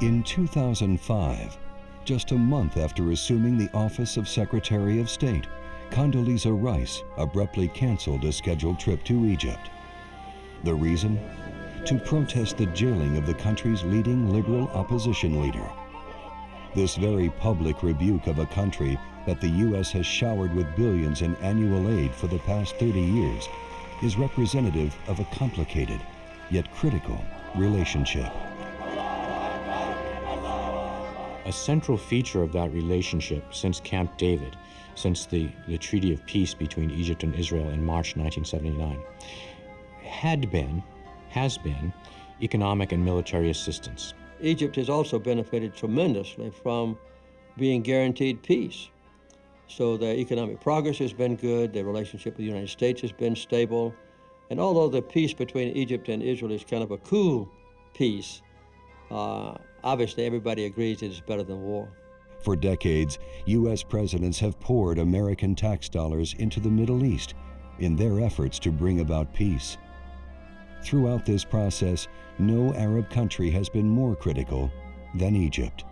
In 2005, just a month after assuming the office of Secretary of State, Condoleezza Rice abruptly canceled a scheduled trip to Egypt. The reason? To protest the jailing of the country's leading liberal opposition leader. This very public rebuke of a country that the U.S. has showered with billions in annual aid for the past 30 years is representative of a complicated, yet critical, relationship. A central feature of that relationship since Camp David, since the Treaty of Peace between Egypt and Israel in March 1979, has been economic and military assistance. Egypt has also benefited tremendously from being guaranteed peace. So their economic progress has been good, their relationship with the United States has been stable, and although the peace between Egypt and Israel is kind of a cool peace, obviously everybody agrees it is better than war. For decades, U.S. presidents have poured American tax dollars into the Middle East in their efforts to bring about peace. Throughout this process, no Arab country has been more critical than Egypt.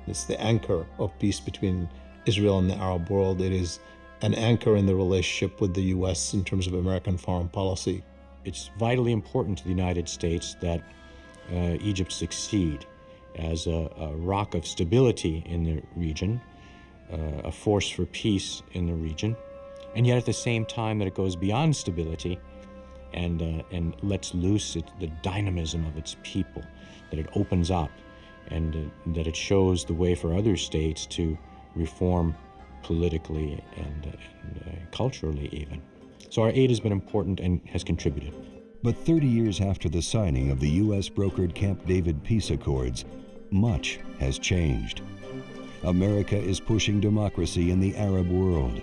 It's the anchor of peace between Israel and the Arab world. It is an anchor in the relationship with the U.S. in terms of American foreign policy. It's vitally important to the United States that Egypt succeed as a rock of stability in the region, a force for peace in the region, and yet at the same time that it goes beyond stability and lets loose the dynamism of its people, that it opens up, and that it shows the way for other states to reform politically and culturally even. So our aid has been important and has contributed. But 30 years after the signing of the U.S.-brokered Camp David peace accords, much has changed. America is pushing democracy in the Arab world.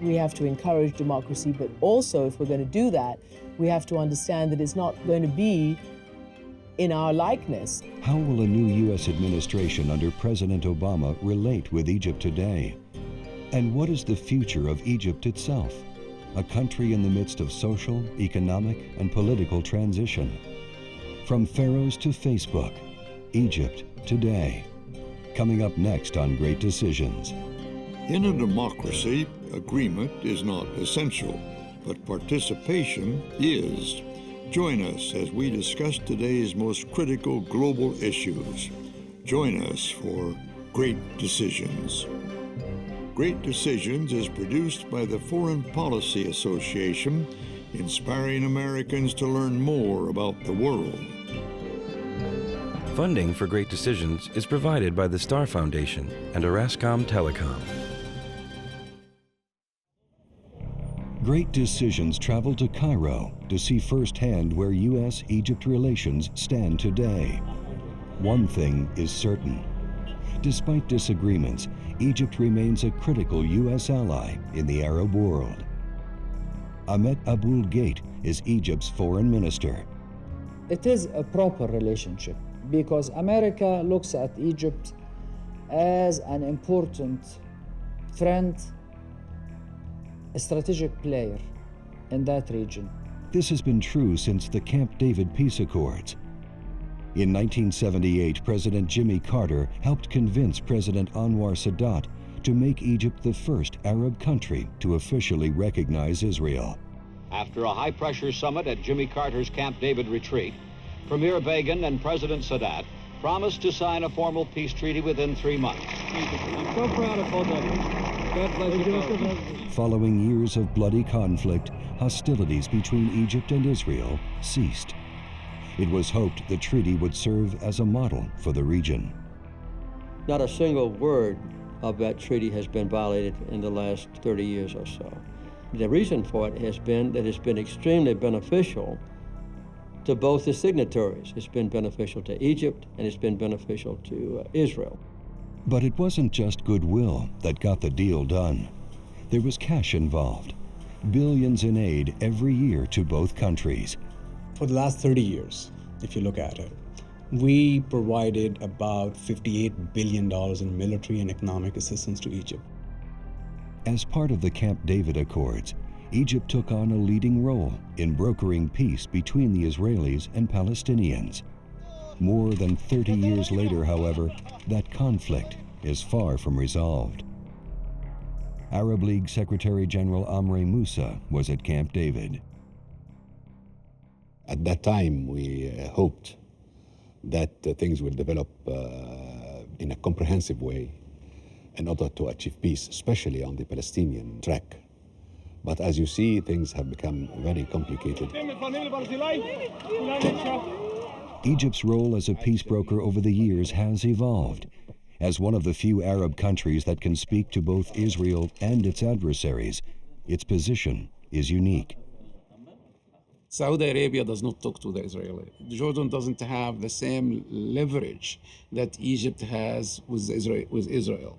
We have to encourage democracy, but also if we're going to do that, we have to understand that it's not going to be in our likeness. How will a new U.S. administration under President Obama relate with Egypt today? And what is the future of Egypt itself? A country in the midst of social, economic, and political transition. From Pharaohs to Facebook, Egypt today. Coming up next on Great Decisions. In a democracy, agreement is not essential, but participation is. Join us as we discuss today's most critical global issues. Join us for Great Decisions. Great Decisions is produced by the Foreign Policy Association, inspiring Americans to learn more about the world. Funding for Great Decisions is provided by the Star Foundation and Orascom Telecom. Great Decisions traveled to Cairo to see firsthand where U.S.-Egypt relations stand today. One thing is certain. Despite disagreements, Egypt remains a critical U.S. ally in the Arab world. Ahmet Abul Gheit is Egypt's foreign minister. It is a proper relationship because America looks at Egypt as an important friend, a strategic player in that region. This has been true since the Camp David peace accords. In 1978, President Jimmy Carter helped convince President Anwar Sadat to make Egypt the first Arab country to officially recognize Israel. After a high-pressure summit at Jimmy Carter's Camp David retreat, Premier Begin and President Sadat promised to sign a formal peace treaty within 3 months. I'm so proud of both of you. God bless you. Following years of bloody conflict, hostilities between Egypt and Israel ceased. It was hoped the treaty would serve as a model for the region. Not a single word of that treaty has been violated in the last 30 years or so. The reason for it has been that it's been extremely beneficial to both the signatories. It's been beneficial to Egypt and it's been beneficial to Israel. But it wasn't just goodwill that got the deal done. There was cash involved. Billions in aid every year to both countries. For the last 30 years, if you look at it, we provided about $58 billion in military and economic assistance to Egypt. As part of the Camp David Accords, Egypt took on a leading role in brokering peace between the Israelis and Palestinians. More than 30 years later, however, that conflict is far from resolved. Arab League Secretary-General Amre Moussa was at Camp David. At that time, we hoped that things will develop in a comprehensive way in order to achieve peace, especially on the Palestinian track. But as you see, things have become very complicated. Egypt's role as a peace broker over the years has evolved. As one of the few Arab countries that can speak to both Israel and its adversaries, its position is unique. Saudi Arabia does not talk to the Israeli. Jordan doesn't have the same leverage that Egypt has with Israel,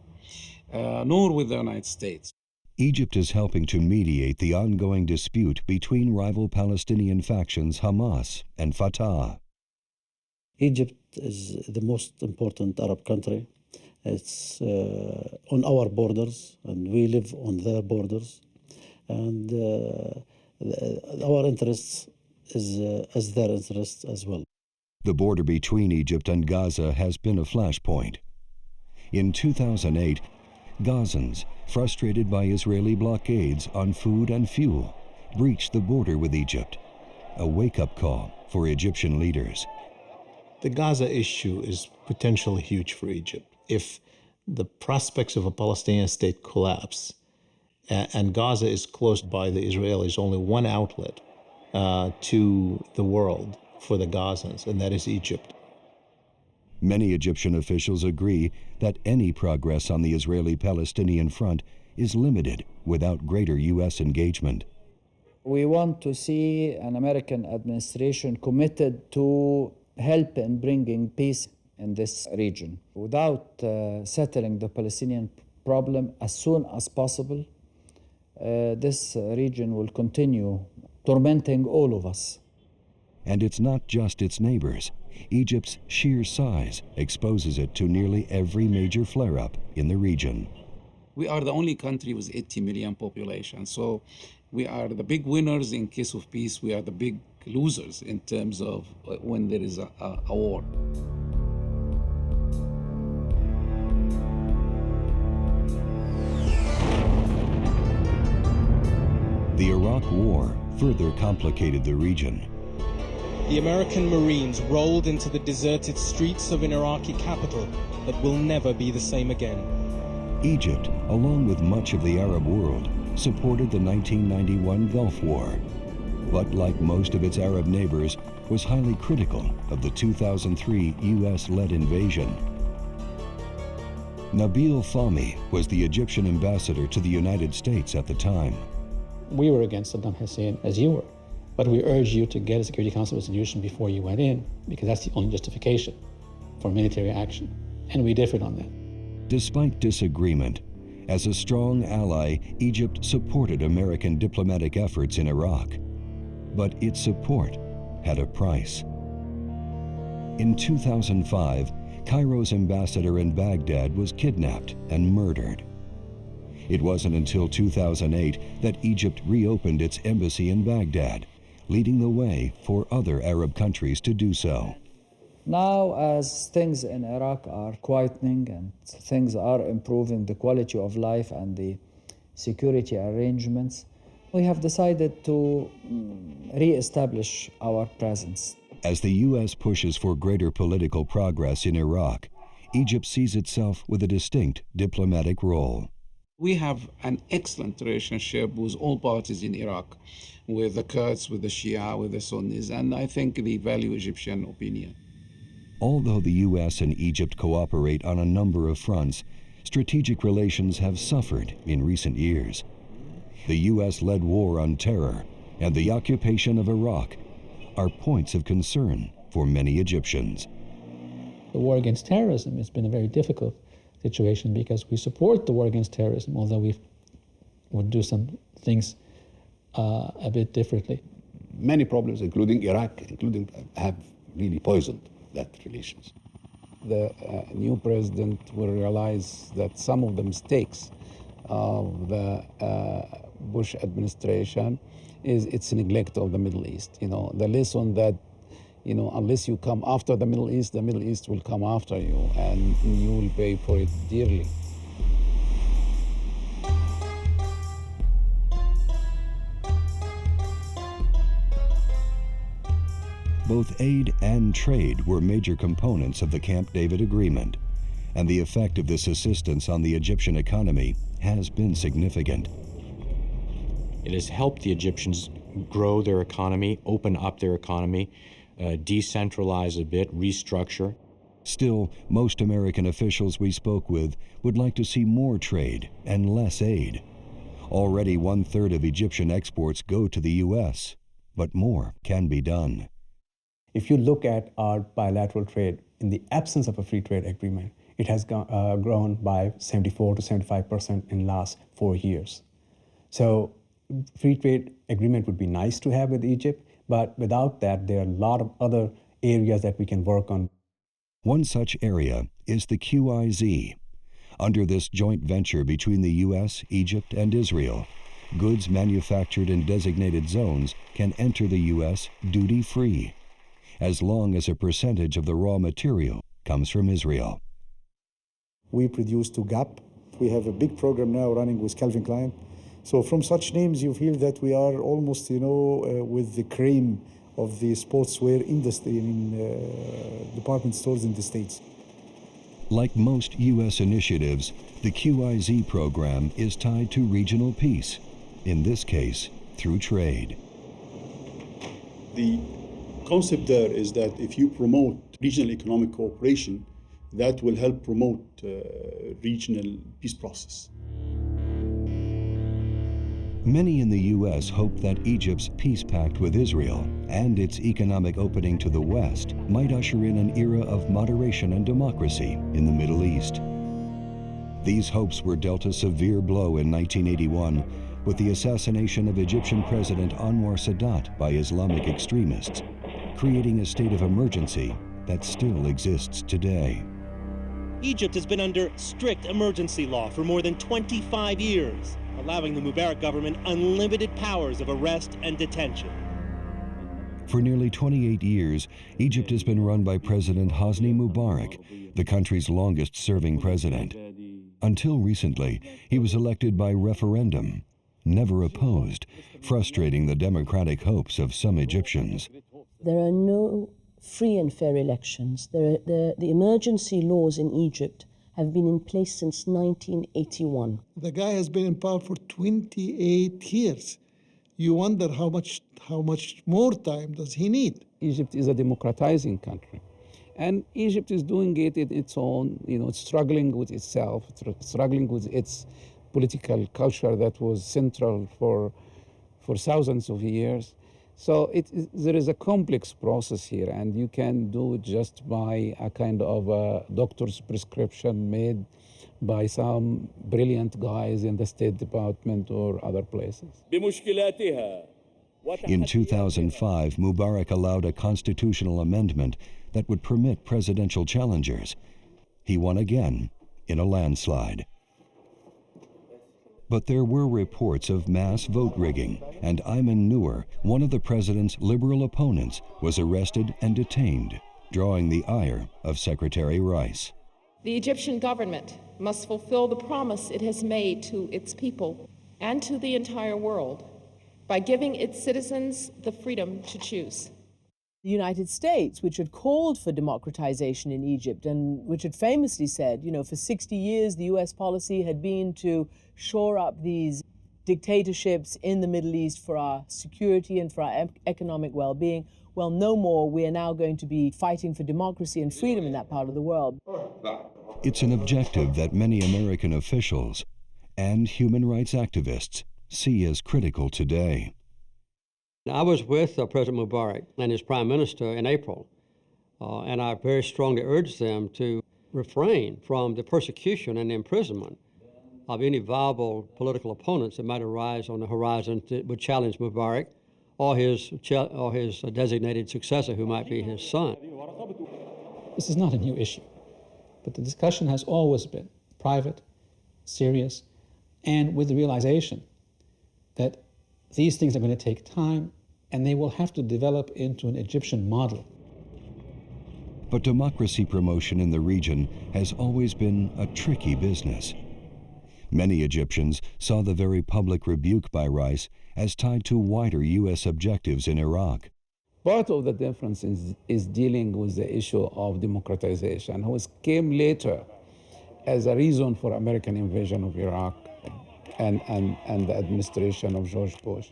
nor with the United States. Egypt is helping to mediate the ongoing dispute between rival Palestinian factions Hamas and Fatah. Egypt is the most important Arab country. It's on our borders, and we live on their borders. And our interests is as their interests as well. The border between Egypt and Gaza has been a flashpoint. In 2008, Gazans, frustrated by Israeli blockades on food and fuel, breached the border with Egypt, a wake-up call for Egyptian leaders. The Gaza issue is potentially huge for Egypt. If the prospects of a Palestinian state collapse, and Gaza is closed by the Israelis, only one outlet to the world for the Gazans, and that is Egypt. Many Egyptian officials agree that any progress on the Israeli-Palestinian front is limited without greater U.S. engagement. We want to see an American administration committed to help in bringing peace in this region. Without settling the Palestinian problem as soon as possible, this region will continue tormenting all of us. And it's not just its neighbors. Egypt's sheer size exposes it to nearly every major flare-up in the region. We are the only country with 80 million population, so we are the big winners in case of peace. We are the big losers in terms of when there is a war. The Iraq War further complicated the region. The American Marines rolled into the deserted streets of an Iraqi capital that will never be the same again. Egypt, along with much of the Arab world, supported the 1991 Gulf War, but like most of its Arab neighbors, was highly critical of the 2003 U.S.-led invasion. Nabil Fahmy was the Egyptian ambassador to the United States at the time. We were against Saddam Hussein, as you were, but we urged you to get a Security Council resolution before you went in, because that's the only justification for military action, and we differed on that. Despite disagreement, as a strong ally, Egypt supported American diplomatic efforts in Iraq. But its support had a price. In 2005, Cairo's ambassador in Baghdad was kidnapped and murdered. It wasn't until 2008 that Egypt reopened its embassy in Baghdad, leading the way for other Arab countries to do so. Now, as things in Iraq are quietening and things are improving the quality of life and the security arrangements, we have decided to re-establish our presence. As the U.S. pushes for greater political progress in Iraq, Egypt sees itself with a distinct diplomatic role. We have an excellent relationship with all parties in Iraq, with the Kurds, with the Shia, with the Sunnis, and I think they value Egyptian opinion. Although the U.S. and Egypt cooperate on a number of fronts, strategic relations have suffered in recent years. The U.S.-led war on terror and the occupation of Iraq are points of concern for many Egyptians. The war against terrorism has been a very difficult situation because we support the war against terrorism, although we would do some things a bit differently. Many problems, including Iraq, have really poisoned that relations. The new president will realize that some of the mistakes of the Bush administration is its neglect of the Middle East. You know, the lesson that unless you come after the Middle East will come after you, and you will pay for it dearly. Both aid and trade were major components of the Camp David Agreement, and the effect of this assistance on the Egyptian economy has been significant. It has helped the Egyptians grow their economy, open up their economy, decentralize a bit, restructure. Still, most American officials we spoke with would like to see more trade and less aid. Already 1/3 of Egyptian exports go to the U.S., but more can be done. If you look at our bilateral trade, in the absence of a free trade agreement, it has grown by 74 to 75% in the last 4 years. So free trade agreement would be nice to have with Egypt, but without that, there are a lot of other areas that we can work on. One such area is the QIZ. Under this joint venture between the U.S., Egypt, and Israel, goods manufactured in designated zones can enter the U.S. duty-free, as long as a percentage of the raw material comes from Israel. We produce to Gap. We have a big program now running with Calvin Klein. So from such names, you feel that we are almost, with the cream of the sportswear industry in department stores in the States. Like most U.S. initiatives, the QIZ program is tied to regional peace, in this case, through trade. The concept there is that if you promote regional economic cooperation, that will help promote regional peace process. Many in the U.S. hope that Egypt's peace pact with Israel and its economic opening to the West might usher in an era of moderation and democracy in the Middle East. These hopes were dealt a severe blow in 1981 with the assassination of Egyptian President Anwar Sadat by Islamic extremists, creating a state of emergency that still exists today. Egypt has been under strict emergency law for more than 25 years, allowing the Mubarak government unlimited powers of arrest and detention. For nearly 28 years, Egypt has been run by President Hosni Mubarak, the country's longest-serving president. Until recently, he was elected by referendum, never opposed, frustrating the democratic hopes of some Egyptians. There are no free and fair elections. The emergency laws in Egypt have been in place since 1981. The guy has been in power for 28 years. You wonder how much more time does he need? Egypt is a democratizing country, and Egypt is doing it in its own, it's struggling with itself, struggling with its political culture that was central for thousands of years. So there is a complex process here, and you can do it just by a kind of a doctor's prescription made by some brilliant guys in the State Department or other places. In 2005, Mubarak allowed a constitutional amendment that would permit presidential challengers. He won again in a landslide. But there were reports of mass vote rigging, and Ayman Noor, one of the president's liberal opponents, was arrested and detained, drawing the ire of Secretary Rice. The Egyptian government must fulfill the promise it has made to its people and to the entire world by giving its citizens the freedom to choose. The United States, which had called for democratization in Egypt and which had famously said, for 60 years the U.S. policy had been to shore up these dictatorships in the Middle East for our security and for our economic well-being. Well, no more. We are now going to be fighting for democracy and freedom in that part of the world. It's an objective that many American officials and human rights activists see as critical today. I was with President Mubarak and his prime minister in April, and I very strongly urged them to refrain from the persecution and the imprisonment of any viable political opponents that might arise on the horizon that would challenge Mubarak or his designated successor, who might be his son. This is not a new issue, but the discussion has always been private, serious, and with the realization that these things are going to take time, and they will have to develop into an Egyptian model. But democracy promotion in the region has always been a tricky business. Many Egyptians saw the very public rebuke by Rice as tied to wider U.S. objectives in Iraq. Part of the difference is dealing with the issue of democratization, which came later as a reason for American invasion of Iraq and the administration of George Bush.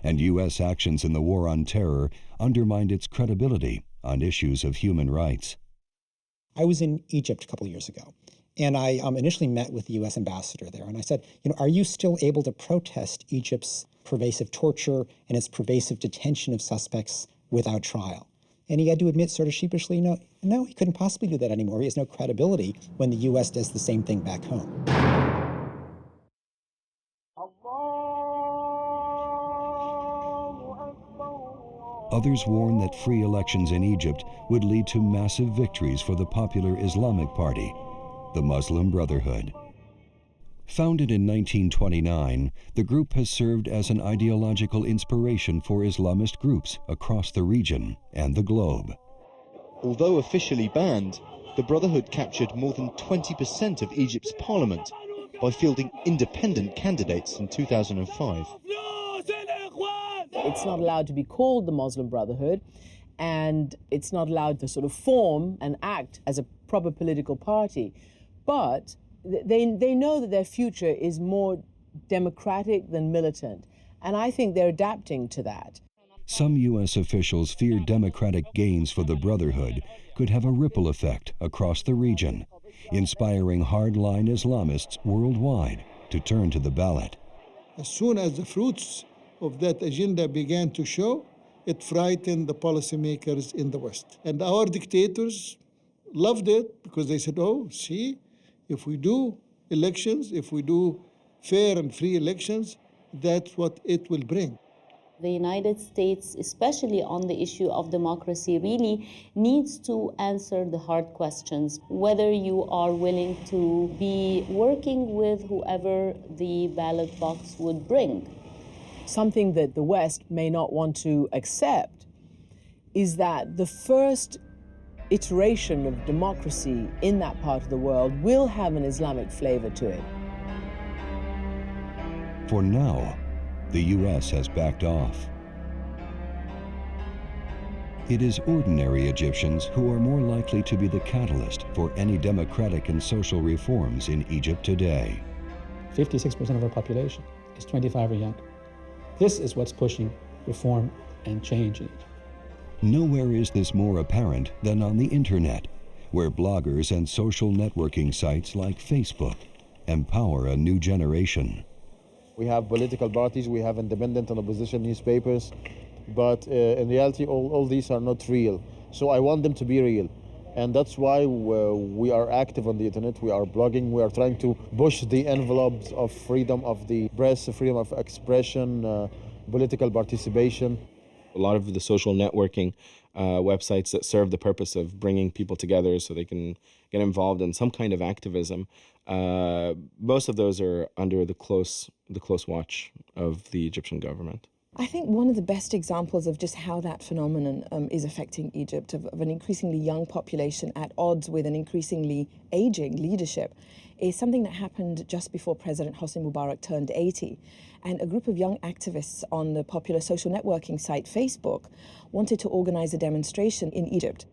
And U.S. actions in the war on terror undermined its credibility on issues of human rights. I was in Egypt a couple of years ago, and I initially met with the U.S. ambassador there, and I said, are you still able to protest Egypt's pervasive torture and its pervasive detention of suspects without trial? And he had to admit sort of sheepishly, no, he couldn't possibly do that anymore. He has no credibility when the U.S. does the same thing back home. Others warn that free elections in Egypt would lead to massive victories for the popular Islamic Party, the Muslim Brotherhood. Founded in 1929, the group has served as an ideological inspiration for Islamist groups across the region and the globe. Although officially banned, the Brotherhood captured more than 20% of Egypt's parliament by fielding independent candidates in 2005. It's not allowed to be called the Muslim Brotherhood, and it's not allowed to sort of form and act as a proper political party. But they know that their future is more democratic than militant, and I think they're adapting to that. Some U.S. officials fear democratic gains for the Brotherhood could have a ripple effect across the region, inspiring hardline Islamists worldwide to turn to the ballot. As soon as the fruits of that agenda began to show, it frightened the policymakers in the West. And our dictators loved it because they said, oh, see, if we do elections, if we do fair and free elections, that's what it will bring. The United States, especially on the issue of democracy, really needs to answer the hard questions, whether you are willing to be working with whoever the ballot box would bring. Something that the West may not want to accept is that the first iteration of democracy in that part of the world will have an Islamic flavor to it. For now, the U.S. has backed off. It is ordinary Egyptians who are more likely to be the catalyst for any democratic and social reforms in Egypt today. 56% of our population is 25 or younger. This is what's pushing reform and change in Egypt. Nowhere is this more apparent than on the internet, where bloggers and social networking sites like Facebook empower a new generation. We have political parties, we have independent and opposition newspapers, but in reality all these are not real. So I want them to be real. And that's why we are active on the internet, we are blogging, we are trying to push the envelopes of freedom of the press, freedom of expression, political participation. A lot of the social networking websites that serve the purpose of bringing people together so they can get involved in some kind of activism, most of those are under the close watch of the Egyptian government. I think one of the best examples of just how that phenomenon is affecting Egypt, of an increasingly young population at odds with an increasingly aging leadership, is something that happened just before President Hosni Mubarak turned 80. And a group of young activists on the popular social networking site Facebook wanted to organize a demonstration in Egypt.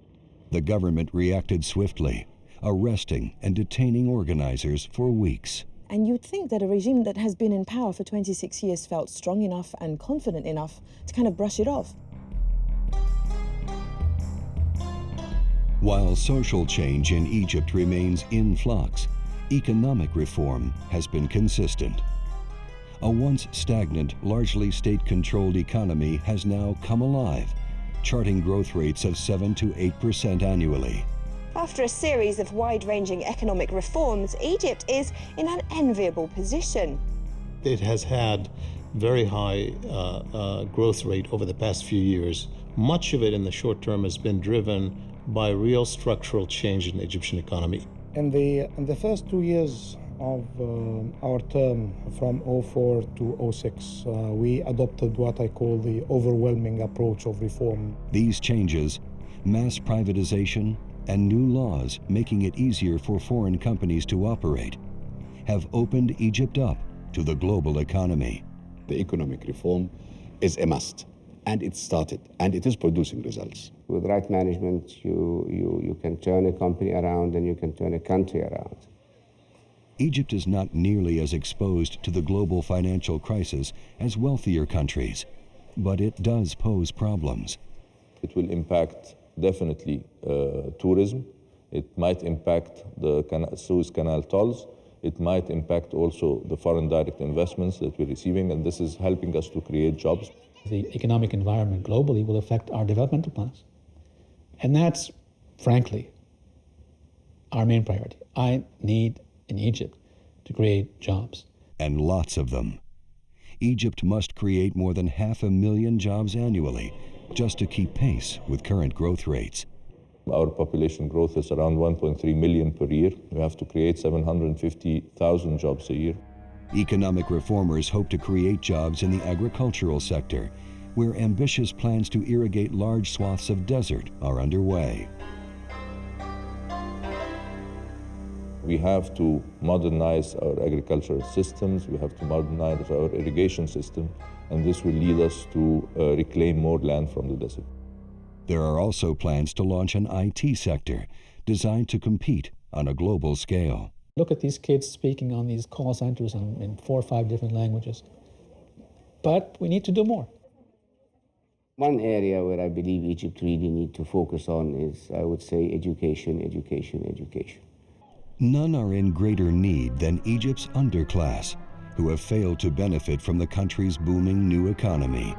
The government reacted swiftly, arresting and detaining organizers for weeks. And you'd think that a regime that has been in power for 26 years felt strong enough and confident enough to kind of brush it off. While social change in Egypt remains in flux, economic reform has been consistent. A once stagnant, largely state-controlled economy has now come alive, charting growth rates of 7 to 8% annually. After a series of wide-ranging economic reforms, Egypt is in an enviable position. It has had very high growth rate over the past few years. Much of it in the short term has been driven by real structural change in the Egyptian economy. In the first 2 years of our term, from 2004 to 2006, we adopted what I call the overwhelming approach of reform. These changes, mass privatization, and new laws making it easier for foreign companies to operate have opened Egypt up to the global economy. The economic reform is a must, and it started, and it is producing results. With right management, you can turn a company around and you can turn a country around. Egypt is not nearly as exposed to the global financial crisis as wealthier countries, but it does pose problems. It will impact definitely tourism. It might impact the Suez Canal tolls. It might impact also the foreign direct investments that we're receiving, and this is helping us to create jobs. The economic environment globally will affect our developmental plans. And that's, frankly, our main priority. I need in Egypt to create jobs. And lots of them. Egypt must create more than 500,000 jobs annually just to keep pace with current growth rates. Our population growth is around 1.3 million per year. We have to create 750,000 jobs a year. Economic reformers hope to create jobs in the agricultural sector, where ambitious plans to irrigate large swaths of desert are underway. We have to modernize our agricultural systems, we have to modernize our irrigation system, and this will lead us to reclaim more land from the desert. There are also plans to launch an IT sector designed to compete on a global scale. Look at these kids speaking on these call centers in 4 or 5 different languages. But we need to do more. One area where I believe Egypt really needs to focus on is, I would say, education, education, education. None are in greater need than Egypt's underclass, who have failed to benefit from the country's booming new economy.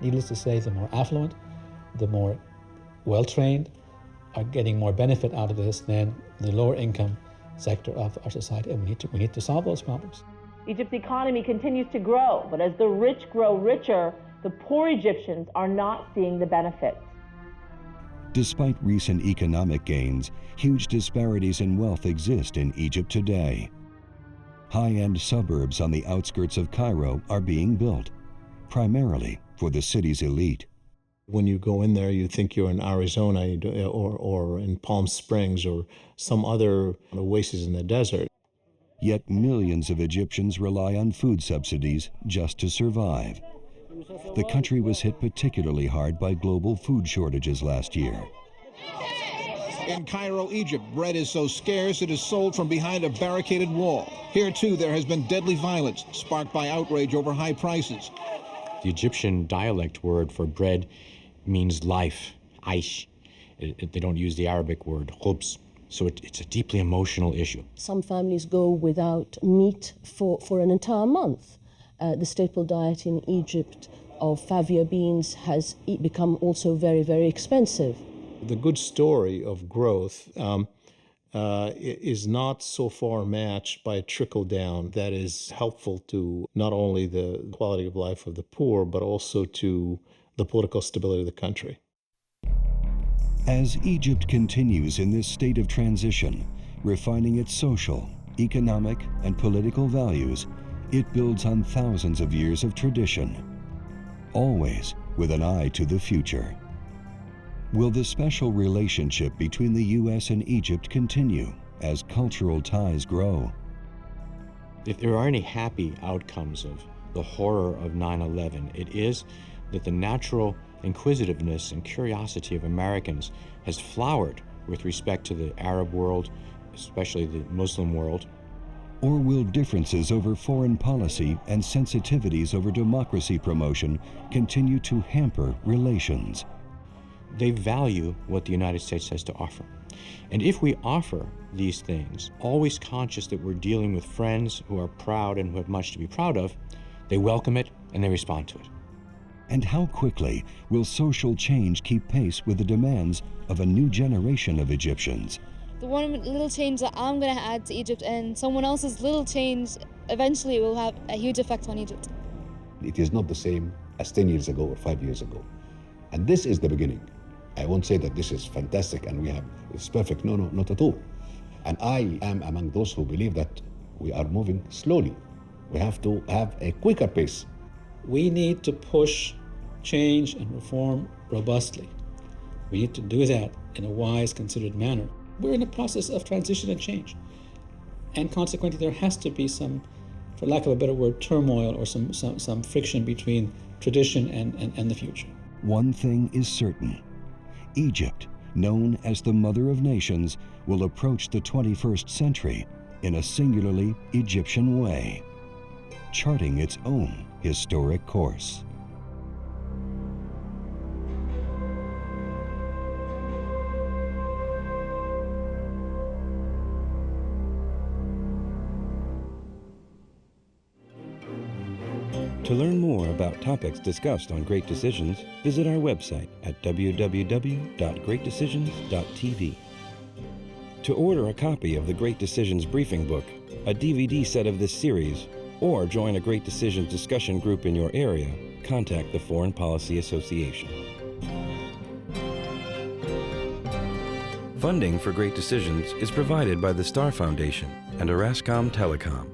Needless to say, the more affluent, the more well-trained are getting more benefit out of this than the lower income sector of our society, and we need to solve those problems. Egypt's economy continues to grow, but as the rich grow richer, the poor Egyptians are not seeing the benefits. Despite recent economic gains, huge disparities in wealth exist in Egypt today. High-end suburbs on the outskirts of Cairo are being built, primarily for the city's elite. When you go in there, you think you're in Arizona or in Palm Springs or some other oasis in the desert. Yet millions of Egyptians rely on food subsidies just to survive. The country was hit particularly hard by global food shortages last year. In Cairo, Egypt, bread is so scarce it is sold from behind a barricaded wall. Here, too, there has been deadly violence, sparked by outrage over high prices. The Egyptian dialect word for bread means life, aish. They don't use the Arabic word, khubz. So it's a deeply emotional issue. Some families go without meat for an entire month. The staple diet in Egypt of fava beans has become also very, very expensive. The good story of growth is not so far matched by a trickle down that is helpful to not only the quality of life of the poor, but also to the political stability of the country. As Egypt continues in this state of transition, refining its social, economic, and political values, it builds on thousands of years of tradition, always with an eye to the future. Will the special relationship between the U.S. and Egypt continue as cultural ties grow? If there are any happy outcomes of the horror of 9/11, it is that the natural inquisitiveness and curiosity of Americans has flowered with respect to the Arab world, especially the Muslim world. Or will differences over foreign policy and sensitivities over democracy promotion continue to hamper relations? They value what the United States has to offer. And if we offer these things, always conscious that we're dealing with friends who are proud and who have much to be proud of, they welcome it and they respond to it. And how quickly will social change keep pace with the demands of a new generation of Egyptians? The one little change that I'm going to add to Egypt and someone else's little change eventually will have a huge effect on Egypt. It is not the same as 10 years ago or 5 years ago. And this is the beginning. I won't say that this is fantastic and it's perfect. No, not at all. And I am among those who believe that we are moving slowly. We have to have a quicker pace. We need to push change and reform robustly. We need to do that in a wise, considered manner. We're in a process of transition and change. And consequently, there has to be some, for lack of a better word, turmoil or some friction between tradition and the future. One thing is certain. Egypt, known as the Mother of Nations, will approach the 21st century in a singularly Egyptian way, charting its own historic course. To learn more about topics discussed on Great Decisions, visit our website at www.greatdecisions.tv. To order a copy of the Great Decisions Briefing Book, a DVD set of this series, or join a Great Decisions discussion group in your area, contact the Foreign Policy Association. Funding for Great Decisions is provided by the Star Foundation and Orascom Telecom.